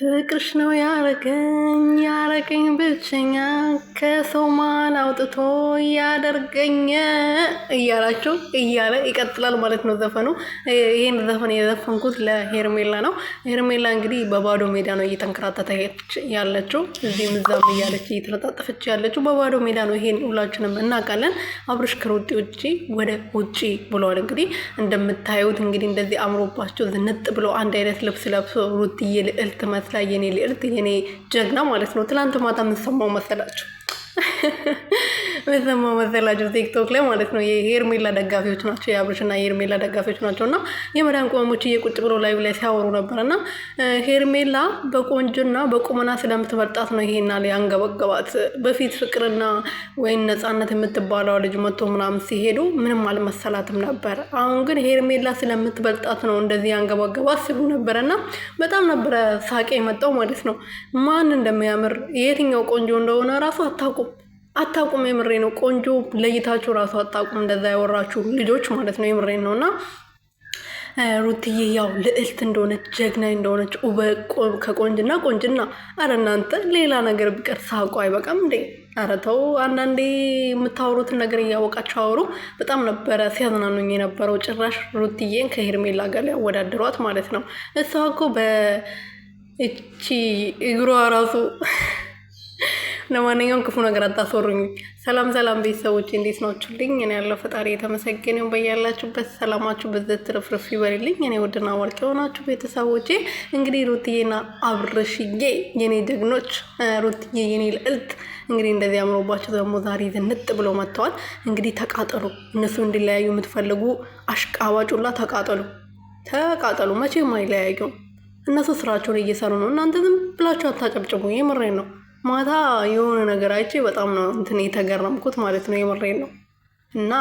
ፍቅርሽ ነው ያረገኝ ብቸኛ ከሰው ማን አውጥቶ ያደርገኝ እያላቸው እያለ ይቀጥላል ማለት ነው ዘፈኑ። ይህን ዘፈን የዘፈንኩት ለሄርሜላ ነው። ሄርሜላ እንግዲህ በባዶ ሜዳ ነው እየተንከራተተች ያለችው፣ እዚህም እዛም እያለች እየተለጣጠፈች ያለችው በባዶ ሜዳ ነው። ይሄን ሁላችንም እናውቃለን። አብርሽ ከሩጤ ውጭ ወደ ውጭ ብለዋል። እንግዲህ እንደምታዩት እንግዲህ እንደዚህ አምሮባቸው ዝንጥ ብሎ አንድ አይነት ልብስ ለብሶ ሩትዬ ልዕልት መስላ የኔ ልዕልት የኔ ጀግና ማለት ነው። ትላንት ማታ የምንሰማው መሰላችሁ በሰማው መሰላችሁ ቲክቶክ ላይ ማለት ነው። የሄርሜላ ደጋፊዎች ናቸው፣ የአብርሽና የሄርሜላ ደጋፊዎች ናቸው። እና የመዳን ቅመሞች እየቁጭ ብሎ ላይቭ ላይ ሲያወሩ ነበር። እና ሄርሜላ በቆንጆና በቁመና ስለምትበልጣት ነው ይሄና ያንገበገባት። በፊት ፍቅርና ወይን ነፃነት የምትባለው ልጅ መጥቶ ምናምን ሲሄዱ ምንም አልመሰላትም ነበር። አሁን ግን ሄርሜላ ስለምትበልጣት ነው እንደዚህ ያንገበገባት ሲሉ ነበር። እና በጣም ነበረ ሳቄ የመጣው ማለት ነው። ማን እንደሚያምር የትኛው ቆንጆ እንደሆነ ራሱ አታቁም። የምሬ ነው። ቆንጆ ለይታችሁ ራሱ አታቁም። እንደዛ ያወራችሁ ልጆች ማለት ነው። የምሬ ነው። እና ሩትዬ ያው ልዕልት እንደሆነች ጀግና እንደሆነች ከቆንጅና ቆንጅና፣ አረ እናንተ ሌላ ነገር ቢቀር ሳቁ አይበቃም እንዴ? አረ ተው፣ አንዳንዴ የምታወሩትን ነገር እያወቃችሁ አወሩ። በጣም ነበረ ሲያዝናኑኝ የነበረው። ጭራሽ ሩትዬን ከሄርሜላ ጋር ያወዳድሯት ማለት ነው። እሷ እኮ በእቺ እግሯ ራሱ ለማንኛውም ክፉ ነገር አታስወሩኝ። ሰላም ቤተሰቦች እንዴት ናችሁልኝ? እኔ ያለው ፈጣሪ የተመሰገነው። በያላችሁበት ሰላማችሁ በዘት ትርፍርፍ ይበልልኝ። እኔ ውድና ወርቅ የሆናችሁ ቤተሰቦቼ እንግዲህ ሩትዬና አብርሽዬ የኔ ጀግኖች፣ ሩትዬ የኔ ልዕልት እንግዲህ እንደዚህ አምሮባቸው ደግሞ ዛሬ ዝንጥ ብሎ መጥተዋል። እንግዲህ ተቃጠሉ። እነሱ እንዲለያዩ የምትፈልጉ አሽቃባጩላ ተቃጠሉ። መቼም አይለያዩም። እነሱ ስራቸውን እየሰሩ ነው። እናንተ ዝም ብላችሁ አታጨብጭቡ። የምሬን ነው። ማታ የሆነ ነገር አይቼ በጣም ነው የተገረምኩት ማለት ነው። የምሬን ነው። እና